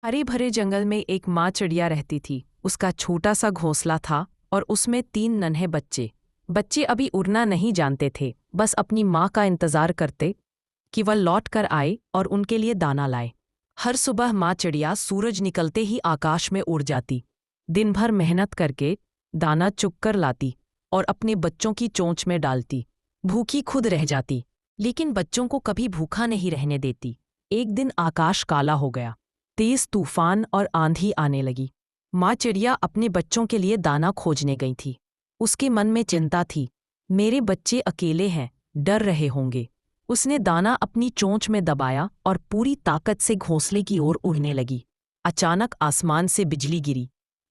हरे भरे जंगल में एक माँ चिड़िया रहती थी। उसका छोटा सा घोंसला था और उसमें 3 नन्हे बच्चे। बच्चे अभी उड़ना नहीं जानते थे, बस अपनी माँ का इंतजार करते कि वह लौट कर आए और उनके लिए दाना लाए। हर सुबह माँ चिड़िया सूरज निकलते ही आकाश में उड़ जाती, दिन भर मेहनत करके दाना चुग कर लाती और अपने बच्चों की चोंच में डालती। भूखी खुद रह जाती, लेकिन बच्चों को कभी भूखा नहीं रहने देती। एक दिन आकाश काला हो गया, तेज तूफान और आंधी आने लगी। माँ चिड़िया अपने बच्चों के लिए दाना खोजने गई थी। उसके मन में चिंता थी, मेरे बच्चे अकेले हैं, डर रहे होंगे। उसने दाना अपनी चोंच में दबाया और पूरी ताकत से घोंसले की ओर उड़ने लगी। अचानक आसमान से बिजली गिरी।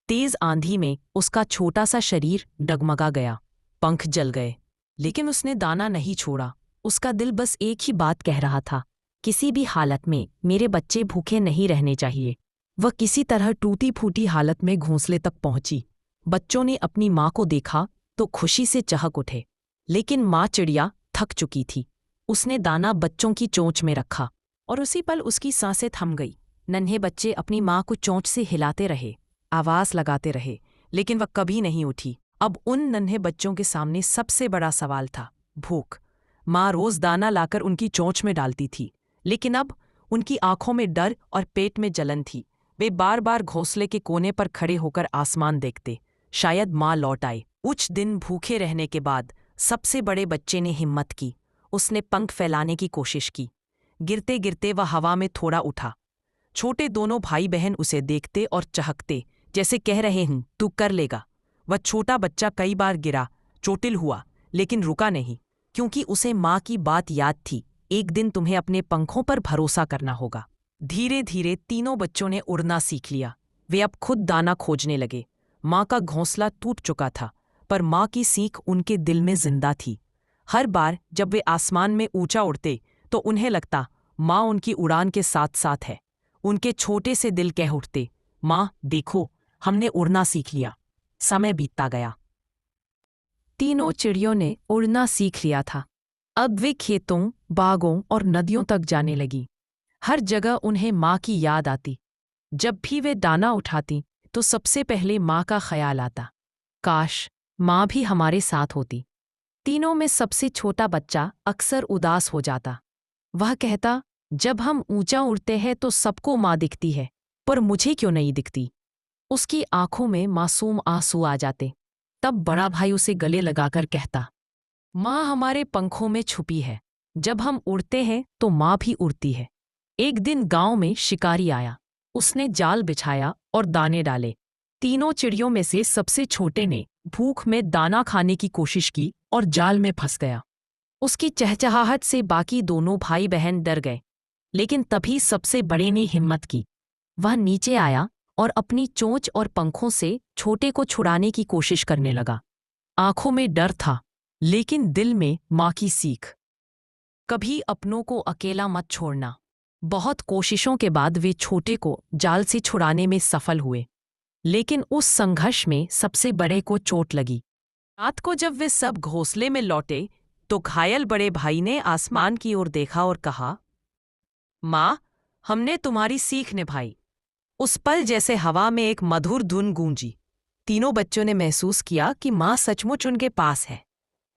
तेज आंधी में उसका छोटा सा शरीर डगमगा गया, पंख जल गए। लेकिन उसने दाना नहीं छोड़ा। उसका दिल बस एक ही बात कह रहा था, किसी भी हालत में मेरे बच्चे भूखे नहीं रहने चाहिए। वह किसी तरह टूटी फूटी हालत में घोंसले तक पहुंची। बच्चों ने अपनी माँ को देखा तो खुशी से चहक उठे, लेकिन माँ चिड़िया थक चुकी थी। उसने दाना बच्चों की चोंच में रखा और उसी पल उसकी सांसें थम गई। नन्हे बच्चे अपनी माँ को चोंच से हिलाते रहे, आवाज लगाते रहे, लेकिन वह कभी नहीं उठी। अब उन नन्हे बच्चों के सामने सबसे बड़ा सवाल था, भूख। माँ रोज दाना लाकर उनकी चोंच में डालती थी, लेकिन अब उनकी आंखों में डर और पेट में जलन थी। वे बार बार घोंसले के कोने पर खड़े होकर आसमान देखते, शायद माँ लौट आए। कुछ दिन भूखे रहने के बाद सबसे बड़े बच्चे ने हिम्मत की। उसने पंख फैलाने की कोशिश की। गिरते गिरते वह हवा में थोड़ा उठा। छोटे दोनों भाई बहन उसे देखते और चहकते, जैसे कह रहे हैं, तू कर लेगा। वह छोटा बच्चा कई बार गिरा, चोटिल हुआ, लेकिन रुका नहीं, क्योंकि उसे माँ की बात याद थी, एक दिन तुम्हें अपने पंखों पर भरोसा करना होगा। धीरे धीरे तीनों बच्चों ने उड़ना सीख लिया। वे अब खुद दाना खोजने लगे। माँ का घोंसला टूट चुका था, पर माँ की सीख उनके दिल में जिंदा थी। हर बार जब वे आसमान में ऊंचा उड़ते तो उन्हें लगता, माँ उनकी उड़ान के साथ साथ है। उनके छोटे से दिल कह उठते, माँ देखो, हमने उड़ना सीख लिया। समय बीतता गया। तीनों चिड़ियों ने उड़ना सीख लिया था। अब वे खेतों, बागों और नदियों तक जाने लगी। हर जगह उन्हें माँ की याद आती। जब भी वे दाना उठाती तो सबसे पहले माँ का ख्याल आता, काश माँ भी हमारे साथ होती। तीनों में सबसे छोटा बच्चा अक्सर उदास हो जाता। वह कहता, जब हम ऊंचा उड़ते हैं तो सबको माँ दिखती है, पर मुझे क्यों नहीं दिखती। उसकी आंखों में मासूम आंसू आ जाते। तब बड़ा भाई उसे गले लगाकर कहता, माँ हमारे पंखों में छुपी है, जब हम उड़ते हैं तो माँ भी उड़ती है। एक दिन गांव में शिकारी आया। उसने जाल बिछाया और दाने डाले। तीनों चिड़ियों में से सबसे छोटे ने भूख में दाना खाने की कोशिश की और जाल में फंस गया। उसकी चहचहाहट से बाकी दोनों भाई बहन डर गए, लेकिन तभी सबसे बड़े ने हिम्मत की। वह नीचे आया और अपनी चोंच और पंखों से छोटे को छुड़ाने की कोशिश करने लगा। आंखों में डर था, लेकिन दिल में माँ की सीख, कभी अपनों को अकेला मत छोड़ना। बहुत कोशिशों के बाद वे छोटे को जाल से छुड़ाने में सफल हुए, लेकिन उस संघर्ष में सबसे बड़े को चोट लगी। रात को जब वे सब घोंसले में लौटे तो घायल बड़े भाई ने आसमान की ओर देखा और कहा, माँ, हमने तुम्हारी सीख निभाई। उस पल जैसे हवा में एक मधुर धुन गूंजी। तीनों बच्चों ने महसूस किया कि माँ सचमुच उनके पास है।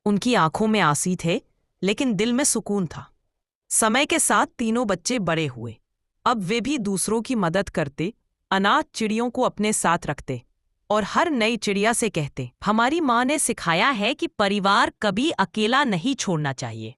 उनकी आंखों में आंसू थे, लेकिन दिल में सुकून था। समय के साथ तीनों बच्चे बड़े हुए। अब वे भी दूसरों की मदद करते, अनाथ चिड़ियों को अपने साथ रखते और हर नई चिड़िया से कहते, हमारी माँ ने सिखाया है कि परिवार कभी अकेला नहीं छोड़ना चाहिए।